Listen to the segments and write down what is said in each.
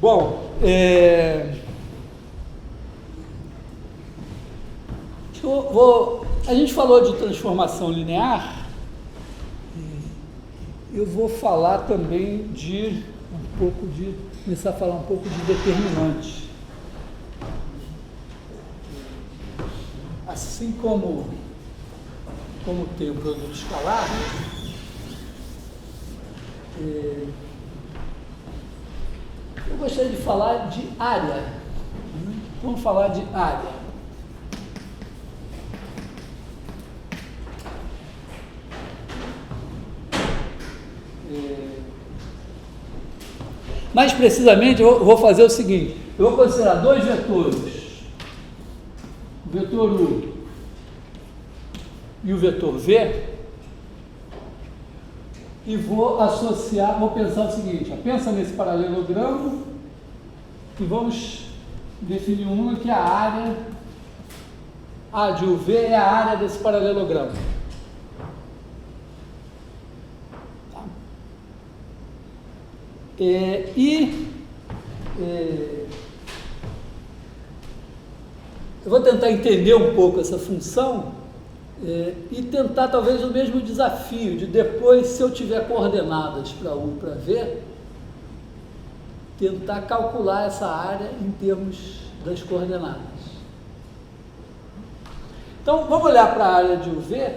Bom, a gente falou de transformação linear, eu vou falar também começar a falar um pouco de determinante. Assim como tem o produto escalar, eu gostaria de falar de área. Vamos falar de área. Mais precisamente, eu vou fazer o seguinte: eu vou considerar dois vetores, o vetor U e o vetor V, e vou pensar o seguinte: pensa nesse paralelogramo e vamos definir uma que é a área A de UV é a área desse paralelogramo. Eu vou tentar entender um pouco essa função e tentar talvez o mesmo desafio de depois, se eu tiver coordenadas para U e para V, tentar calcular essa área em termos das coordenadas. Então, vamos olhar para a área de UV.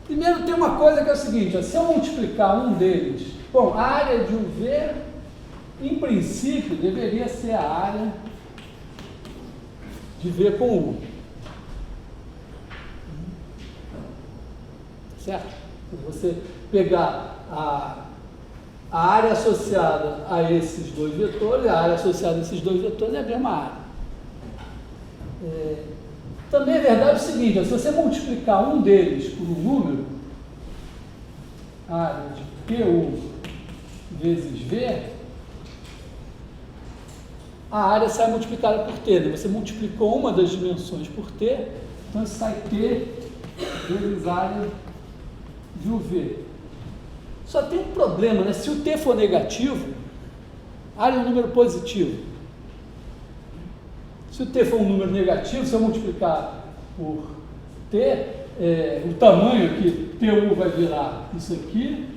Primeiro tem uma coisa que é o seguinte: se eu multiplicar um deles, a área de UV, em princípio, deveria ser a área de V com U. Certo? Você pegar a área associada a esses dois vetores, a área associada a esses dois vetores é a mesma área. Também é verdade o seguinte: se você multiplicar um deles por um número, a área de PU vezes V, a área sai multiplicada por T. Você multiplicou uma das dimensões por T, então sai T vezes área de UV. Só tem um problema, né? Se o T for negativo, a área é um número positivo. Se o T for um número negativo, se eu multiplicar por T, o tamanho que TU vai virar isso aqui,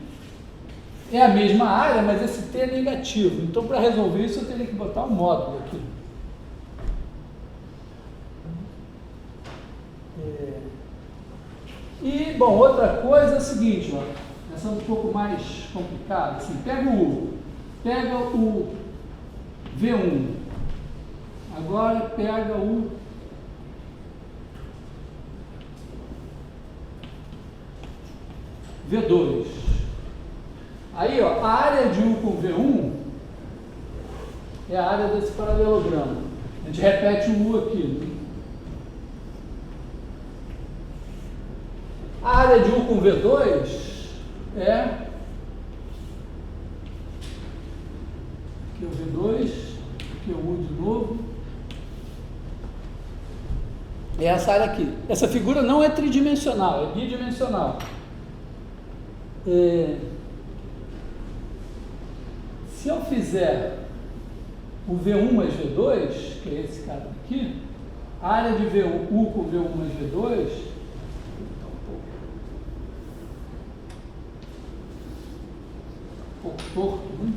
é a mesma área, mas esse T é negativo. Então, para resolver isso, eu teria que botar um módulo aqui. Bom, outra coisa é o seguinte, essa é um pouco mais complicada. Assim, pega o V1, agora pega o V2. Aí, a área de U com V1 é a área desse paralelogramo. A gente repete o U aqui. A área de U com V2 é aqui é o V2, aqui é o U de novo. É essa área aqui. Essa figura não é tridimensional, é bidimensional. Se eu fizer o V1 mais V2, que é esse cara aqui, a área de U com V1 mais V2, um pouco torto, né?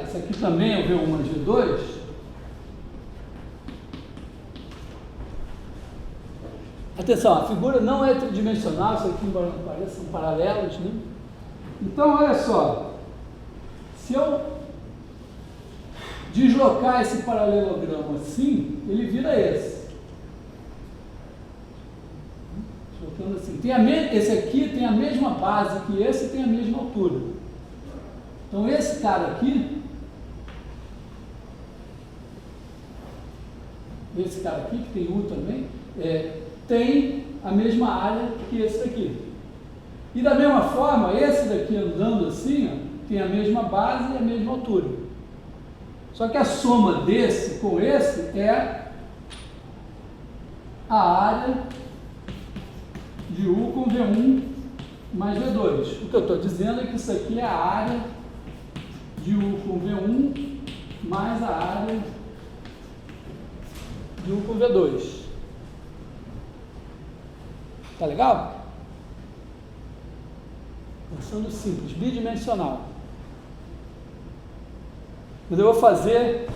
Esse aqui também é o V1 mais V2. Atenção, a figura não é tridimensional, isso aqui parece são paralelos, né? Então, olha só, se eu deslocar esse paralelogramo assim, ele vira esse. Deslocando assim. Esse aqui tem a mesma base que esse e tem a mesma altura. Então, esse cara aqui, que tem U também, tem a mesma área que esse daqui. E da mesma forma, esse daqui andando assim, tem a mesma base e a mesma altura. Só que a soma desse com esse é a área de U com V1 mais V2. O que eu estou dizendo é que isso aqui é a área de U com V1 mais a área de U com V2. Tá legal? Pensando simples, bidimensional. Mas eu vou fazer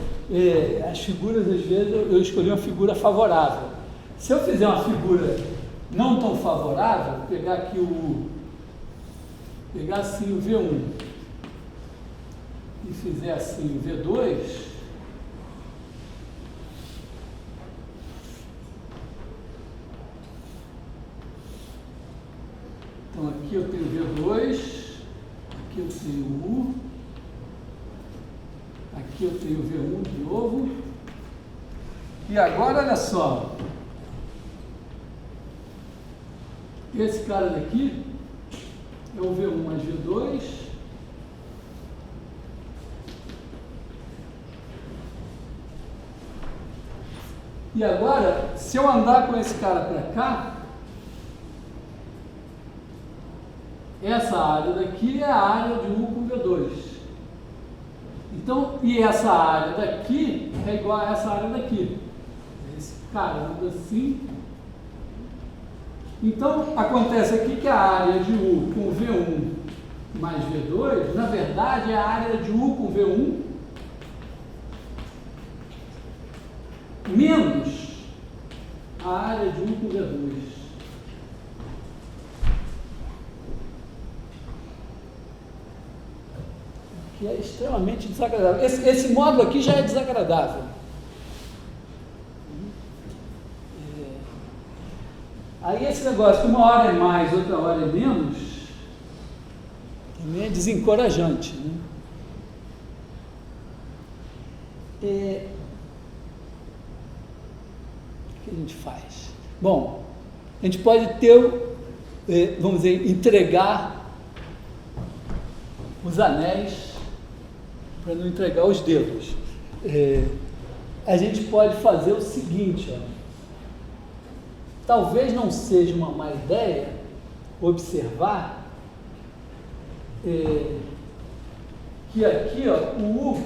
as figuras, às vezes eu escolhi uma figura favorável. Se eu fizer uma figura não tão favorável, vou pegar aqui pegar assim o V1 e fizer assim o V2, então aqui eu tenho V2, aqui eu tenho U, aqui eu tenho V1 de novo, e agora olha só, esse cara daqui é o V1 mais V2, e agora, se eu andar com esse cara para cá, essa área daqui é a área de U com V2. Então, e essa área daqui é igual a essa área daqui. Esse cara anda assim. Então, acontece aqui que a área de U com V1 mais V2, na verdade, é a área de U com V1 menos a área de U com V2. Que é extremamente desagradável. Esse módulo aqui já é desagradável. Aí esse negócio que uma hora é mais, outra hora é menos, também é desencorajante, né? O que a gente faz? Bom, a gente pode ter, vamos dizer, entregar os anéis para não entregar os dedos. A gente pode fazer o seguinte, ó. Talvez não seja uma má ideia observar que aqui, ó, o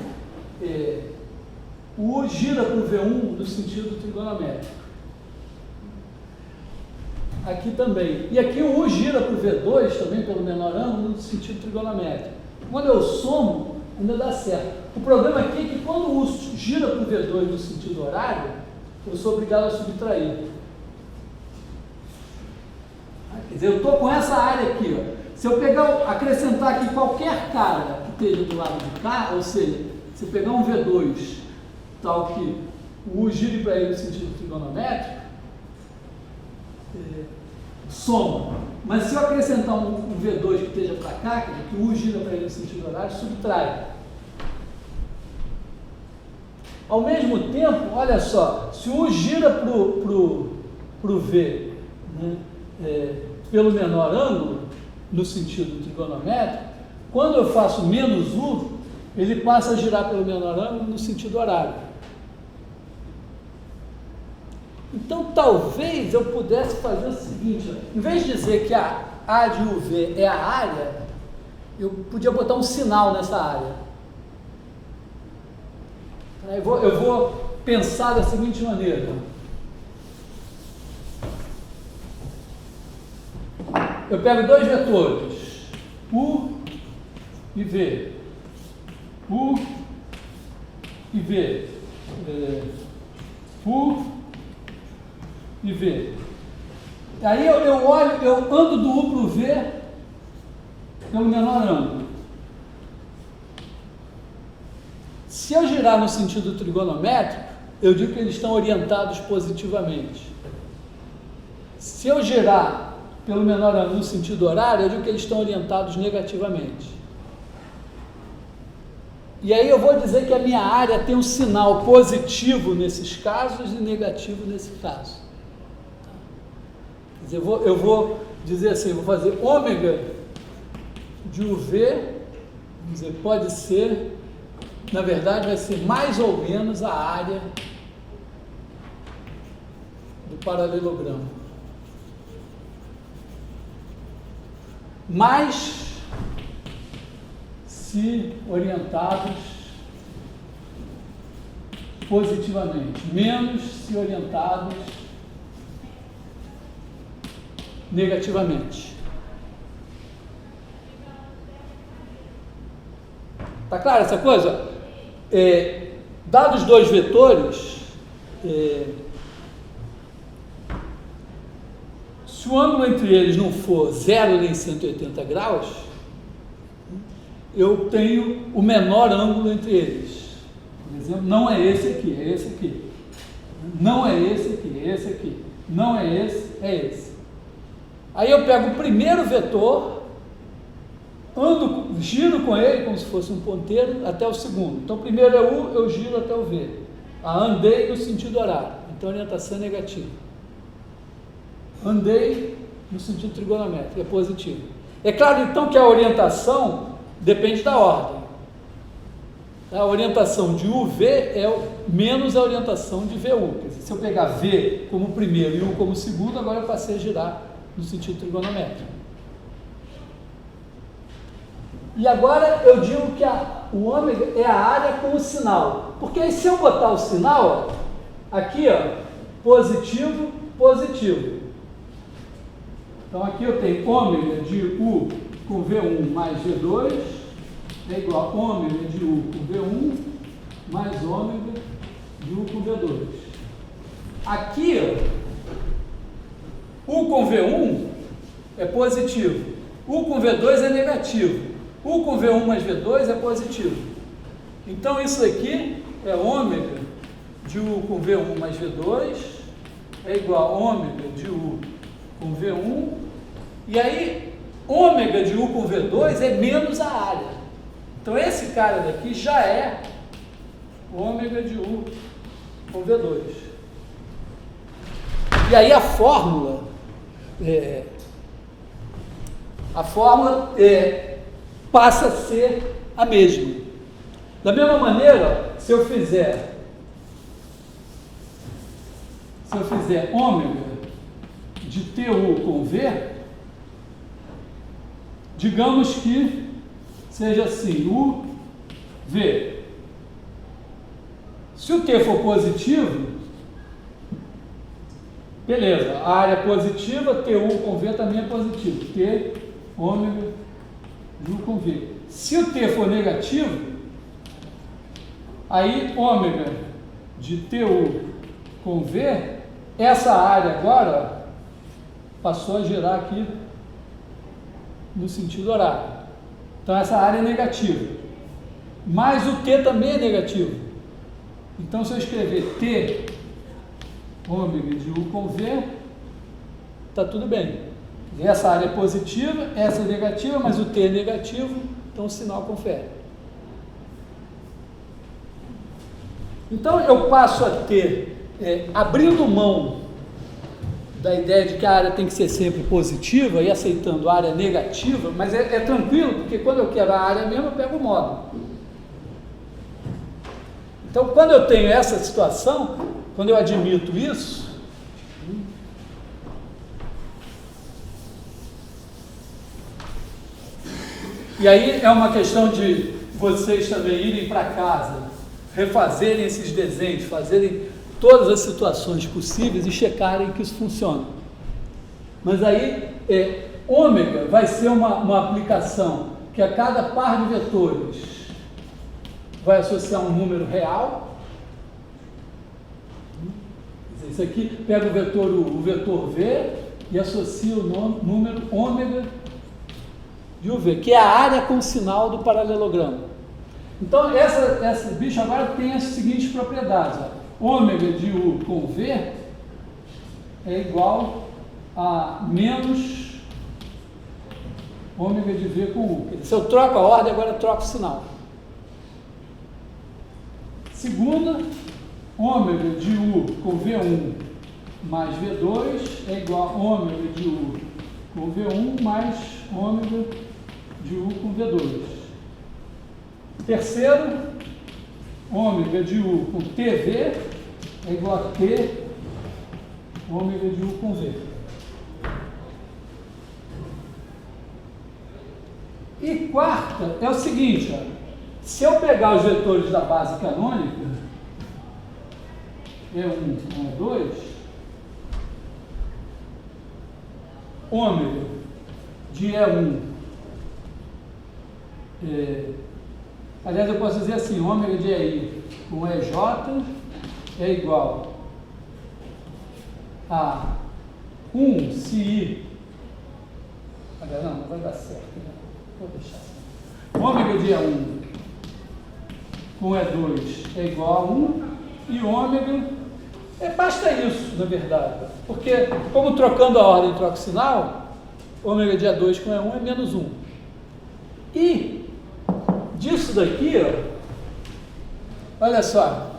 U gira para o V1 no sentido trigonométrico. Aqui também. E aqui o U gira para o V2 também pelo menor ângulo no sentido trigonométrico. Quando eu somo, ainda dá certo. O problema aqui é que quando o U gira para o V2 no sentido horário, eu sou obrigado a subtrair. Quer dizer, eu estou com essa área aqui, ó. Se eu acrescentar aqui qualquer cara que esteja do lado de cá, ou seja, se eu pegar um V2 tal que o U gire para ele no sentido trigonométrico, soma. Mas se eu acrescentar um V2 que esteja para cá, quer dizer, que o U gira para ele no sentido horário, subtrai. Ao mesmo tempo, olha só, se o U gira para o V, né, pelo menor ângulo, no sentido trigonométrico, quando eu faço menos U, ele passa a girar pelo menor ângulo no sentido horário. Então, talvez eu pudesse fazer o seguinte, ó, em vez de dizer que a A de UV é a área, eu podia botar um sinal nessa área. Eu vou pensar da seguinte maneira. Eu pego dois vetores, U e V. U e V. U e V. Aí eu olho, eu ando do U para o V pelo menor ângulo. Se eu girar no sentido trigonométrico, eu digo que eles estão orientados positivamente. Se eu girar pelo menor ângulo no sentido horário, eu digo que eles estão orientados negativamente. E aí eu vou dizer que a minha área tem um sinal positivo nesses casos e negativo nesse caso. Quer dizer, eu vou dizer assim, eu vou fazer ômega de UV, vamos dizer, pode ser, na verdade vai ser mais ou menos a área do paralelogramo. mais se orientados positivamente, menos se orientados negativamente. Tá claro essa coisa? Dados dois vetores, se o ângulo entre eles não for 0 nem 180 graus, eu tenho o menor ângulo entre eles. Por exemplo, não é esse aqui, é esse aqui. Não é esse aqui, é esse aqui. Não é esse, é esse. Aí eu pego o primeiro vetor, giro com ele como se fosse um ponteiro até o segundo. Então, primeiro é U, eu giro até o V. Andei no sentido horário, então orientação é negativa. Andei no sentido trigonométrico, é positivo. É claro, então, que a orientação depende da ordem. A orientação de UV é menos a orientação de VU. Quer dizer, se eu pegar V como primeiro e U como segundo, agora eu passei a girar no sentido trigonométrico. E agora eu digo que o ômega é a área com o sinal. Porque aí, se eu botar o sinal, aqui, ó, positivo, positivo. Então, aqui eu tenho ômega de U com V1 mais V2 é igual a ômega de U com V1 mais ômega de U com V2. Aqui, ó, U com V1 é positivo, U com V2 é negativo, U com V1 mais V2 é positivo. Então, isso aqui é ômega de U com V1 mais V2 é igual a ômega de U com V1, e aí ômega de U com V2 é menos a área. Então, esse cara daqui já é ômega de U com V2. E aí a fórmula passa a ser a mesma. Da mesma maneira, se eu fizer ômega de TU com V, digamos que seja assim, U, V. Se o T for positivo, beleza, a área é positiva, TU com V também é positivo, T, ômega, de U com V. Se o T for negativo, aí ômega de TU com V, essa área agora passou a girar aqui no sentido horário. Então, essa área é negativa. Mas o T também é negativo. Então, se eu escrever T, ômega de U com V, está tudo bem. Essa área é positiva, essa é negativa, mas o T é negativo, então o sinal confere. Então, eu passo a ter, abrindo mão da ideia de que a área tem que ser sempre positiva e aceitando a área negativa, mas é tranquilo, porque quando eu quero a área mesmo, eu pego o módulo. Então, quando eu tenho essa situação, quando eu admito isso, e aí é uma questão de vocês também irem para casa, refazerem esses desenhos, fazerem todas as situações possíveis e checarem que isso funciona. Mas aí, ômega vai ser uma aplicação que a cada par de vetores vai associar um número real. Isso aqui pega o vetor U, o vetor V e associa o número ômega de UV, que é a área com o sinal do paralelogramo. Então, esse bicho agora tem as seguintes propriedades. Ó. Ômega de U com V é igual a menos ômega de V com U. Se eu troco a ordem, agora eu troco o sinal. Segunda, ômega de U com V1 mais V2 é igual a ômega de U com V1 mais ômega de U com V2. Terceiro, ômega de U com TV é igual a T ômega de U com V. quarta é o seguinte, ó, se eu pegar os vetores da base canônica, E1, E2, ômega de E1, aliás, eu posso dizer assim, ômega de EI com EJ é igual a 1 se I. Aliás, não vai dar certo, né? Vou deixar assim. Ômega de E1 com E2 é igual a 1 e ômega, basta isso, na verdade, porque como trocando a ordem troca o sinal, ômega de E2 com E1 é menos 1. E disso daqui, ó, olha só,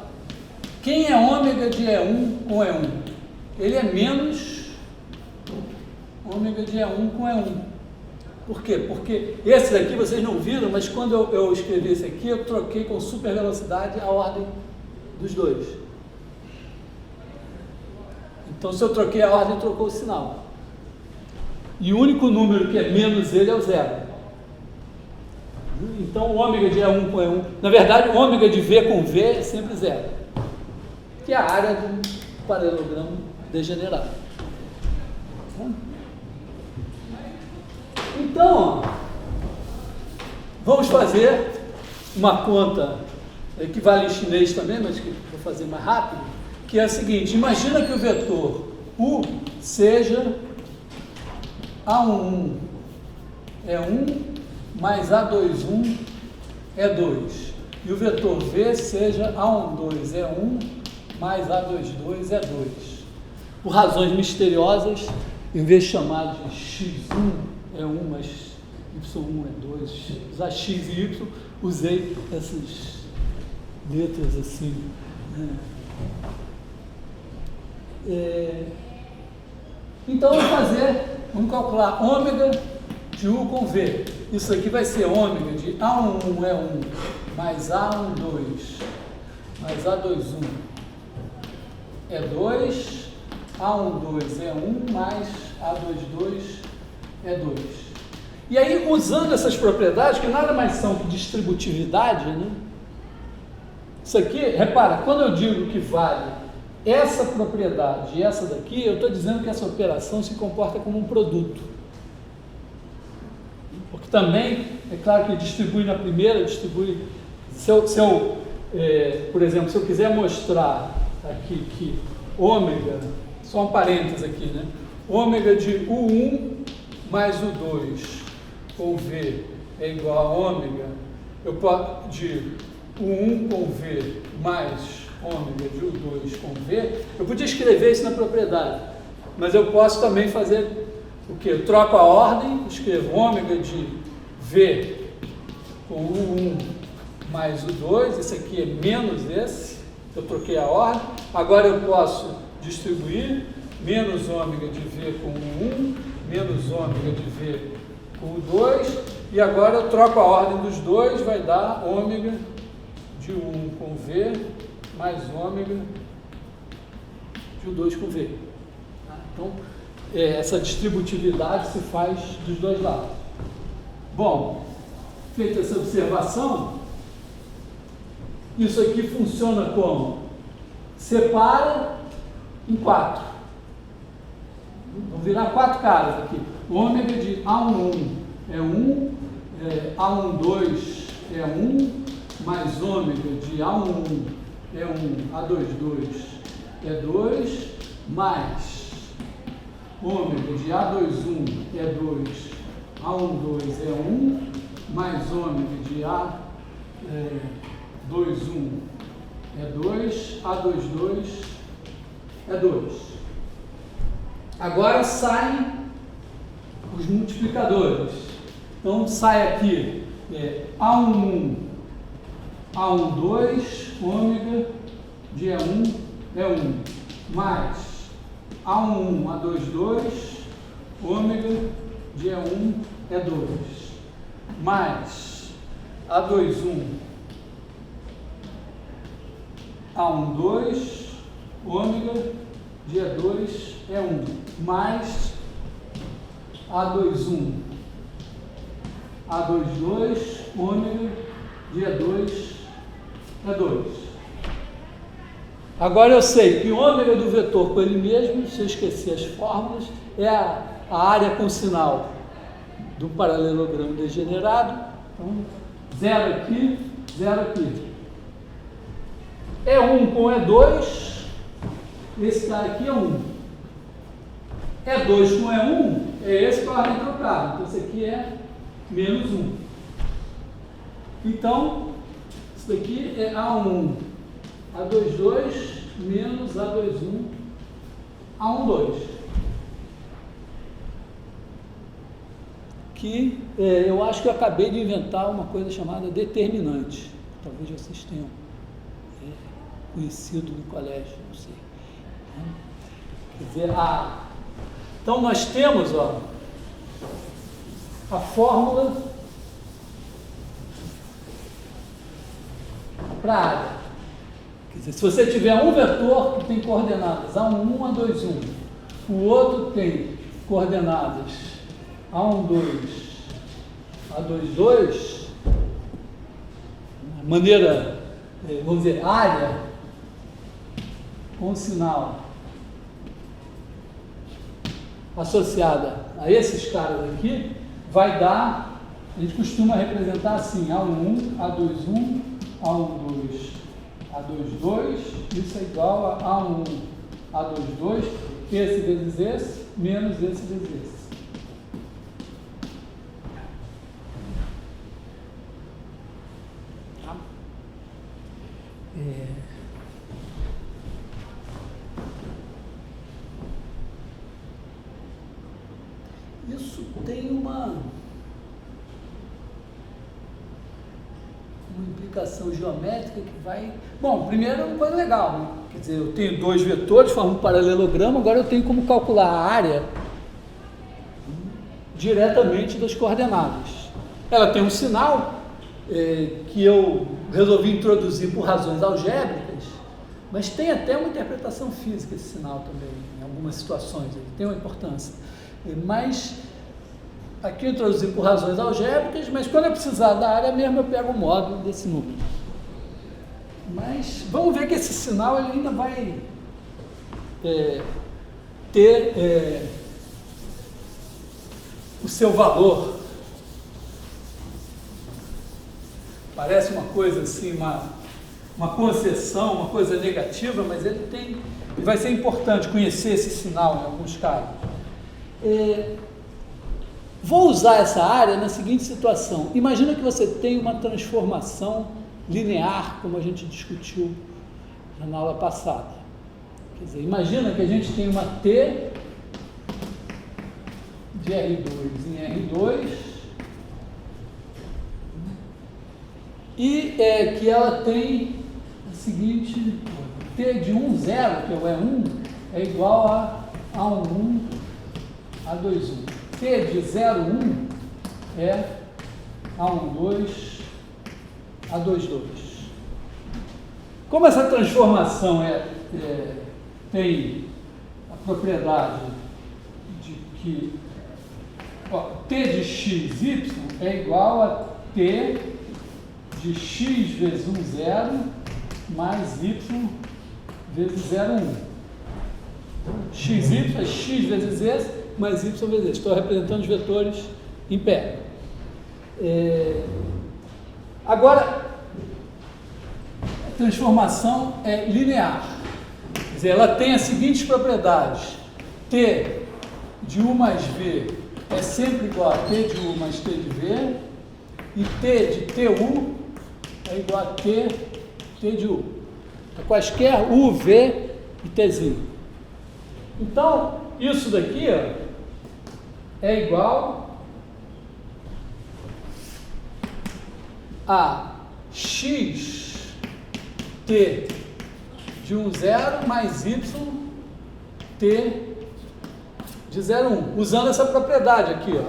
quem é ômega de E1 com E1? Ele é menos ômega de E1 com E1. Por quê? Porque esse daqui vocês não viram, mas quando eu escrevi esse aqui, eu troquei com super velocidade a ordem dos dois. Então, se eu troquei a ordem, trocou o sinal. E o único número que é menos ele é o zero. Então, o ômega de E1 com E1, na verdade, o ômega de V com V é sempre zero, que é a área do paralelogramo degenerado. Então, vamos fazer uma conta que vale em chinês também, mas que vou fazer mais rápido, que é a seguinte: imagina que o vetor U seja A11 é 1 mais A21 é 2, e o vetor V seja A12 é 1 mais A22 é 2. Por razões misteriosas, em vez de chamar de X1 é 1 mais Y1 é 2, usar X e Y, usei essas letras assim, né? Então vamos calcular ômega de U com V. Isso aqui vai ser ômega de A11 é 1 mais A12 mais A21 é 2, A12 é 1 mais A22 é 2. E aí, usando essas propriedades, que nada mais são que distributividade, né? Isso aqui, repara, quando eu digo que vale essa propriedade e essa daqui, eu estou dizendo que essa operação se comporta como um produto. Porque também, é claro que distribui na primeira, distribui... por exemplo, se eu quiser mostrar aqui que ômega, só um parênteses aqui, né? Ômega de U1 mais U2 ou V é igual a ômega, eu posso de U1 com V mais ômega de U2 com V, eu podia escrever isso na propriedade, mas eu posso também fazer o que? Eu troco a ordem, escrevo ômega de V com U1 mais U2, esse aqui é menos esse, eu troquei a ordem, agora eu posso distribuir menos ômega de V com U1, menos ômega de V com U2, e agora eu troco a ordem dos dois, vai dar ômega de U1 com V mais ômega de U2 com V. Então, essa distributividade se faz dos dois lados. Bom, feita essa observação, isso aqui funciona como? Separa em 4. Vão virar 4 caras aqui. Ômega de A11 é 1, A12 é 1, mais ômega de A11 é 1, A22 é 2, mais ômega de A21 é 2, A12 é 1, mais ômega de A21 é 2, A22 é 2. Agora saem os multiplicadores. Então sai aqui A11, A12, ômega de E1 é 1, mais A11, A22, ômega de E1 é 2, mais A21, A12, ômega de E2 é 1, mais A21, A22, ômega de E2 é 2. Agora eu sei que o ômega do vetor com ele mesmo, se eu esquecer as fórmulas, é a área com sinal do paralelogramo degenerado. Então, 0 aqui, 0 aqui. E1 com E2, esse cara aqui é 1. E2 com E1 é esse que a ordem trocada. Então, esse aqui é menos 1. Então, isso daqui é A1, A22 menos A21, A12. Que eu acho que eu acabei de inventar uma coisa chamada determinante. Talvez vocês tenham conhecido no colégio, não sei. Quer dizer, então nós temos a fórmula para a área. Quer dizer, se você tiver um vetor que tem coordenadas A11, A21, o outro tem coordenadas A12, A22, maneira, vamos dizer, área com sinal associada a esses caras aqui, vai dar, a gente costuma representar assim, A11, A21, A12, A22, isso é igual a A1, A22, esse vezes esse, menos esse vezes esse. Isso tem uma implicação geométrica que vai... Bom, primeiro é uma coisa legal, né? Quer dizer, eu tenho dois vetores, formam um paralelogramo, agora eu tenho como calcular a área diretamente das coordenadas. Ela tem um sinal que eu resolvi introduzir por razões algébricas, mas tem até uma interpretação física esse sinal também, em algumas situações, ele tem uma importância. Mas aqui eu introduzi por razões algébricas, mas quando eu precisar da área mesmo, eu pego o módulo desse número. Mas vamos ver que esse sinal ele ainda vai ter o seu valor. Parece uma coisa assim, uma concessão, uma coisa negativa, mas ele vai ser importante conhecer esse sinal em alguns casos. Vou usar essa área na seguinte situação. Imagina que você tem uma transformação linear, como a gente discutiu na aula passada. Quer dizer, imagina que a gente tem uma T de R2 em R2 e que ela tem a seguinte, T de 1, 0, que é o E1, é igual a A11, A21. T de 0, 1 é A12, A22. Como essa transformação tem a propriedade de que T de x, y é igual a T de x vezes 1, 0 mais y vezes 0, 1. XY é x vezes esse mais y vezes esse. Estou representando os vetores em pé. Agora, a transformação é linear. Quer dizer, ela tem as seguintes propriedades. T de U mais V é sempre igual a T de U mais T de V. E T de TU é igual a T de U. Então, quaisquer U, V e Tzinho. Então, isso daqui é igual a x t de 1, 0 mais y t de 0, 1. Usando essa propriedade aqui,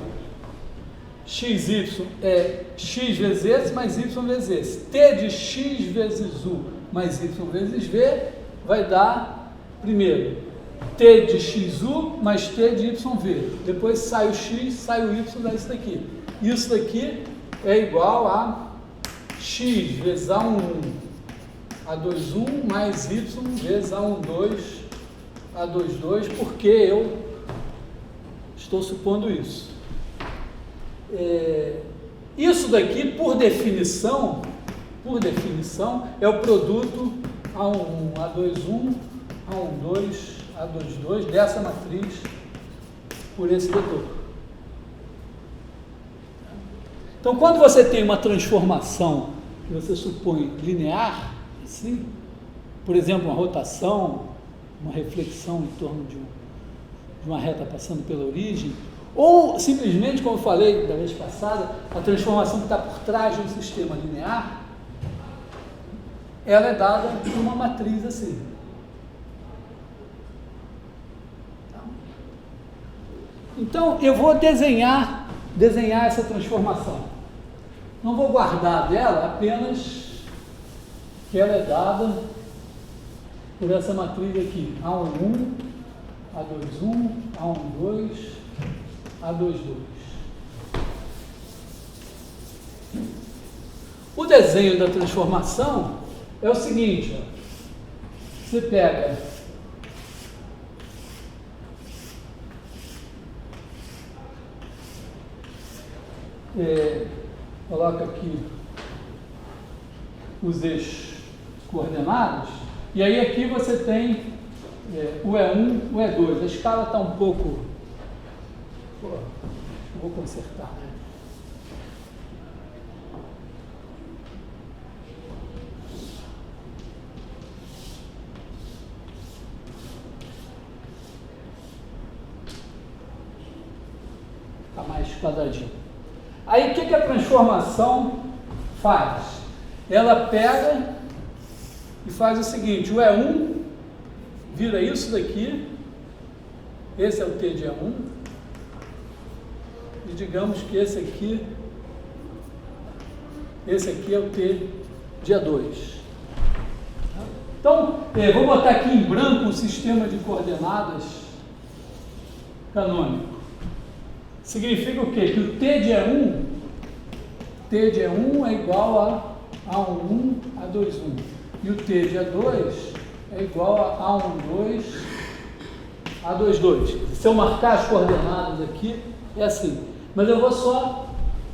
xy é x vezes esse mais y vezes esse. T de x vezes u mais y vezes v vai dar, primeiro, T de XU mais T de YV. Depois sai o X, sai o Y, dá isso daqui. Isso daqui é igual a x vezes A11, A21 mais y vezes A12, A22, porque eu estou supondo isso. Isso daqui, por definição, é o produto A11, A21, A12, A22 dessa matriz por esse vetor. Então, quando você tem uma transformação que você supõe linear, assim, por exemplo, uma rotação, uma reflexão em torno de uma reta passando pela origem, ou simplesmente, como eu falei da vez passada, a transformação que está por trás de um sistema linear, ela é dada por uma matriz assim. Então, eu vou desenhar essa transformação. Não vou guardar dela, apenas que ela é dada por essa matriz aqui, A11, A21, A12, A22. O desenho da transformação é o seguinte, ó. Você pega coloca aqui os eixos coordenados, e aí aqui você tem o E1, o E2. A escala está um pouco... vou consertar, né? Está mais quadradinho. Aí, o que a transformação faz? Ela pega e faz o seguinte, o E1 vira isso daqui, esse é o T de E1, e digamos que esse aqui é o T de E2. Então, vou botar aqui em branco um sistema de coordenadas canônico. Significa o quê? Que o T de E1 é igual a A11, A21. E o T de E2 é igual a A12, A22. Se eu marcar as coordenadas aqui, é assim. Mas eu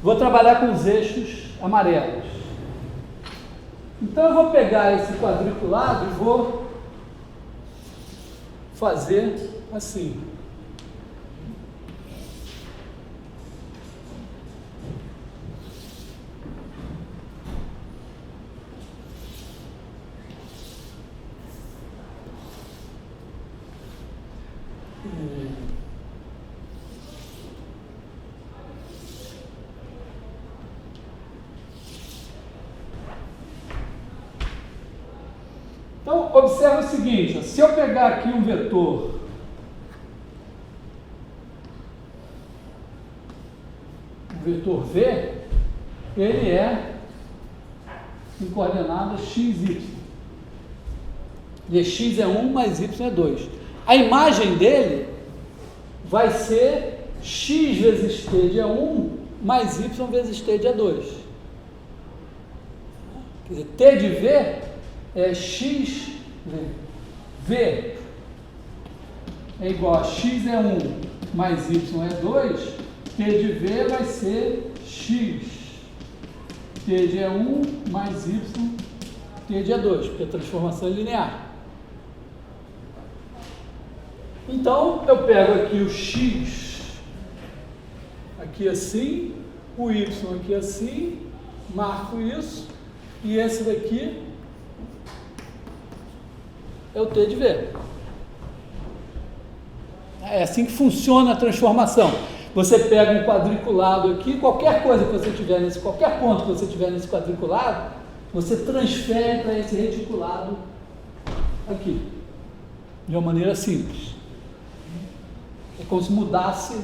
vou trabalhar com os eixos amarelos. Então eu vou pegar esse quadriculado e vou fazer assim. Então, observa o seguinte, se eu pegar aqui um vetor V, ele é em coordenadas x, y. E x é 1 mais y é 2. A imagem dele vai ser x vezes t de E1 mais y vezes t de E2. Quer dizer, t de V é x, V é igual a x é 1 mais y é 2, t de V vai ser x, t de E1 mais y, t de E2, porque a transformação é linear. Então, eu pego aqui o x, aqui assim, o y aqui assim, marco isso, e esse daqui é o T de V. É assim que funciona a transformação. Você pega um quadriculado aqui, qualquer coisa que você tiver nesse, qualquer ponto que você tiver nesse quadriculado, você transfere para esse reticulado aqui, de uma maneira simples. É como se mudasse,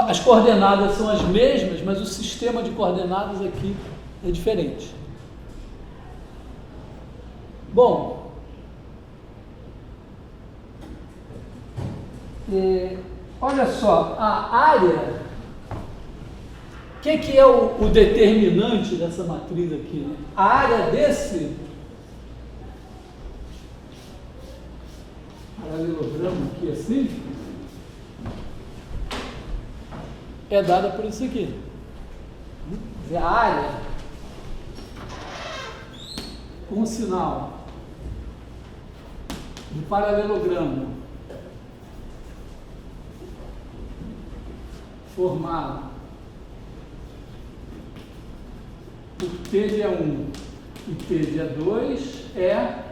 as coordenadas são as mesmas, mas o sistema de coordenadas aqui é diferente. Bom, olha só, a área que é o determinante dessa matriz aqui? Né? A área desse paralelogramo aqui assim é dada por isso aqui. Quer dizer, a área com sinal de paralelogramo formado por T de A1 e T de A2 é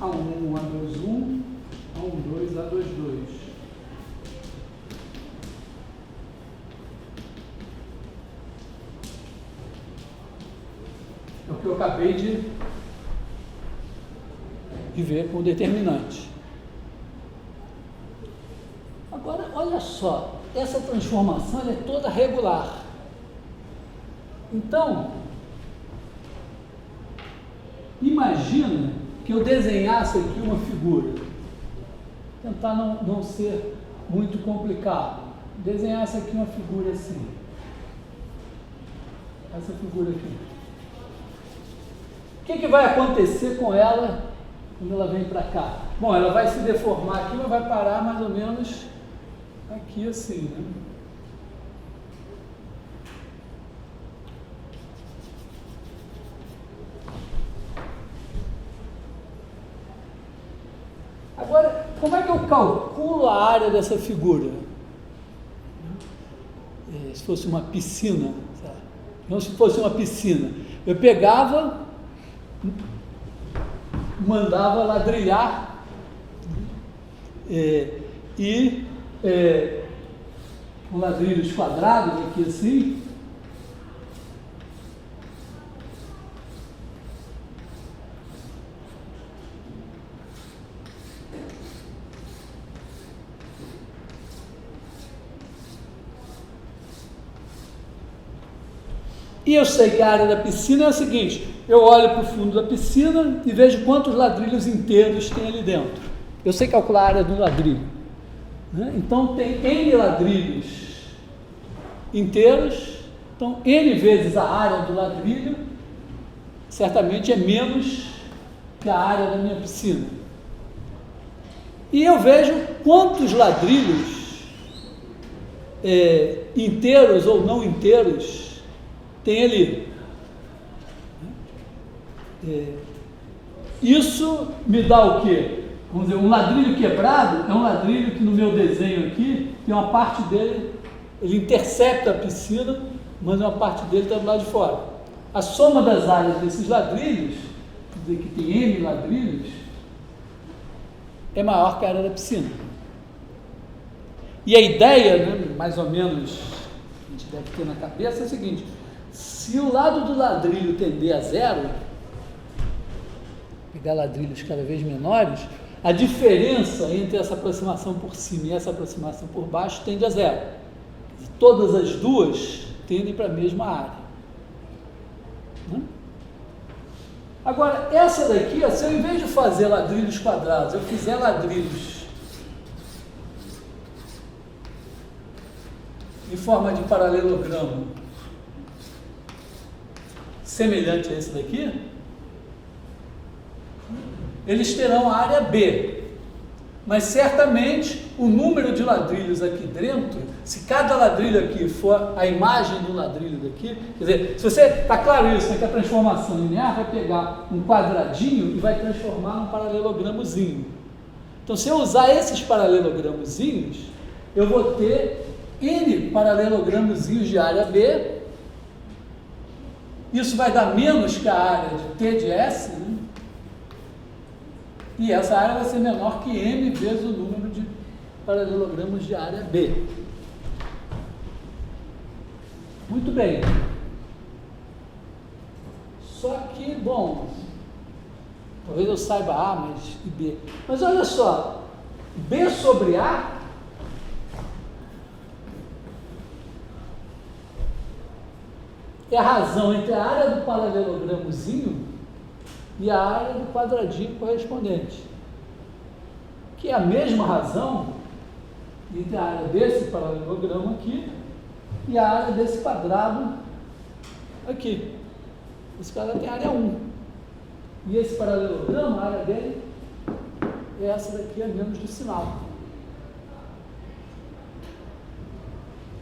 A1, A2, A2, A2. É o que eu acabei de ver com o determinante. Agora, olha só, essa transformação ela é toda regular. Então, imagina que eu desenhasse aqui uma figura, tentar não ser muito complicado, desenhasse aqui uma figura assim, essa figura aqui. O que vai acontecer com ela quando ela vem para cá? Bom, ela vai se deformar aqui, mas vai parar mais ou menos aqui assim, né? Agora, como é que eu calculo a área dessa figura? Se fosse uma piscina, sabe? Não, se fosse uma piscina, eu pegava, mandava ladrilhar com ladrilhos quadrados aqui assim, e eu sei que a área da piscina é a seguinte: eu olho para o fundo da piscina e vejo quantos ladrilhos inteiros tem ali dentro. Eu sei calcular a área do ladrilho, né? Então tem N ladrilhos inteiros, então N vezes a área do ladrilho certamente é menos que a área da minha piscina. E eu vejo quantos ladrilhos inteiros ou não inteiros tem ali. Isso me dá o quê? Vamos dizer, um ladrilho quebrado é um ladrilho que no meu desenho aqui tem uma parte dele, ele intercepta a piscina, mas uma parte dele está do lado de fora. A soma das áreas desses ladrilhos, quer dizer que tem N ladrilhos, é maior que a área da piscina. E a ideia, né, mais ou menos, a gente deve ter na cabeça é o seguinte: se o lado do ladrilho tender a zero, pegar ladrilhos cada vez menores, a diferença entre essa aproximação por cima e essa aproximação por baixo tende a zero. Todas as duas tendem para a mesma área. Né? Agora, essa daqui, se eu, em vez de fazer ladrilhos quadrados, eu fizer ladrilhos em forma de paralelogramo semelhante a esse daqui, eles terão a área B, mas certamente o número de ladrilhos aqui dentro, se cada ladrilho aqui for a imagem do ladrilho daqui, quer dizer, se você, está claro isso, né, que a transformação linear vai pegar um quadradinho e vai transformar num paralelogramozinho. Então, se eu usar esses paralelogramozinhos, eu vou ter N paralelogramozinhos de área B. Isso vai dar menos que a área de T de S, né? E essa área vai ser menor que M vezes o número de paralelogramos de área B. Muito bem. Só que, bom, talvez eu saiba A, mas e B. Mas olha só, B sobre A é a razão entre a área do paralelogramozinho e a área do quadradinho correspondente, que é a mesma razão entre a área desse paralelogramo aqui e a área desse quadrado aqui. Esse quadrado tem área 1. E esse paralelogramo, a área dele é essa daqui, a menos do sinal.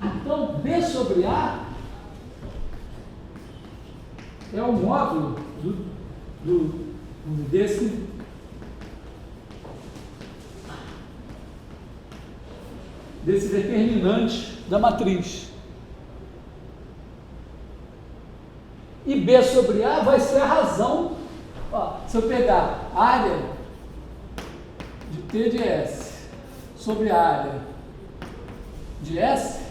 Então, B sobre A é o módulo desse determinante da matriz. E B sobre A vai ser a razão. Ó, se eu pegar a área de T de S sobre a área de S,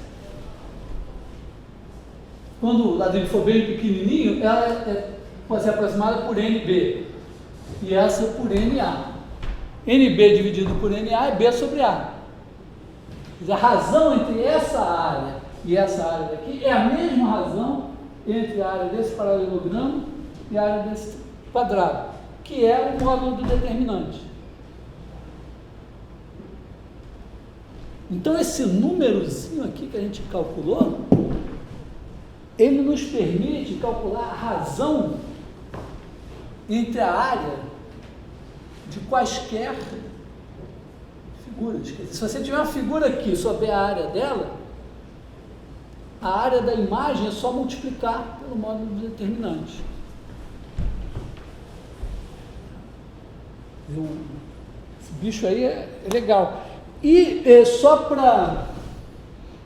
quando o ladrilho for bem pequenininho, ela pode ser aproximada por NB e essa por NA. NB dividido por NA é B sobre A. A razão entre essa área e essa área daqui é a mesma razão entre a área desse paralelogramo e a área desse quadrado, que é o módulo do determinante. Então, esse númerozinho aqui que a gente calculou, ele nos permite calcular a razão entre a área de quaisquer figuras. Se você tiver uma figura aqui e souber a área dela, a área da imagem é só multiplicar pelo módulo determinante. Esse bicho aí é legal. E só para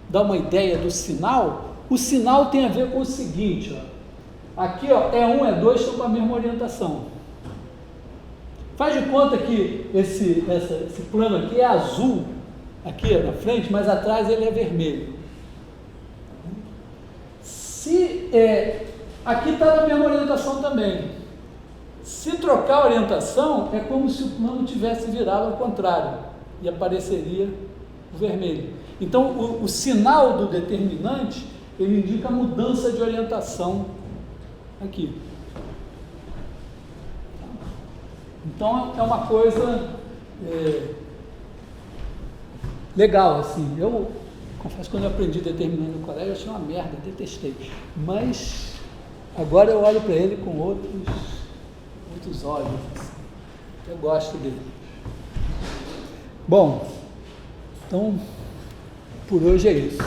dar uma ideia do sinal, o sinal tem a ver com o seguinte, ó. Aqui, ó, E1, E2 estão com a mesma orientação. Faz de conta que esse plano aqui é azul, aqui na frente, mas atrás ele é vermelho. Aqui está na mesma orientação também. Se trocar a orientação, é como se o plano tivesse virado ao contrário, e apareceria o vermelho. Então, o sinal do determinante, ele indica a mudança de orientação aqui. Então, é uma coisa legal, assim. Eu confesso que quando eu aprendi determinante no colégio, eu achei uma merda, detestei. Mas, agora eu olho para ele com outros olhos, assim. Eu gosto dele. Bom, então, por hoje é isso.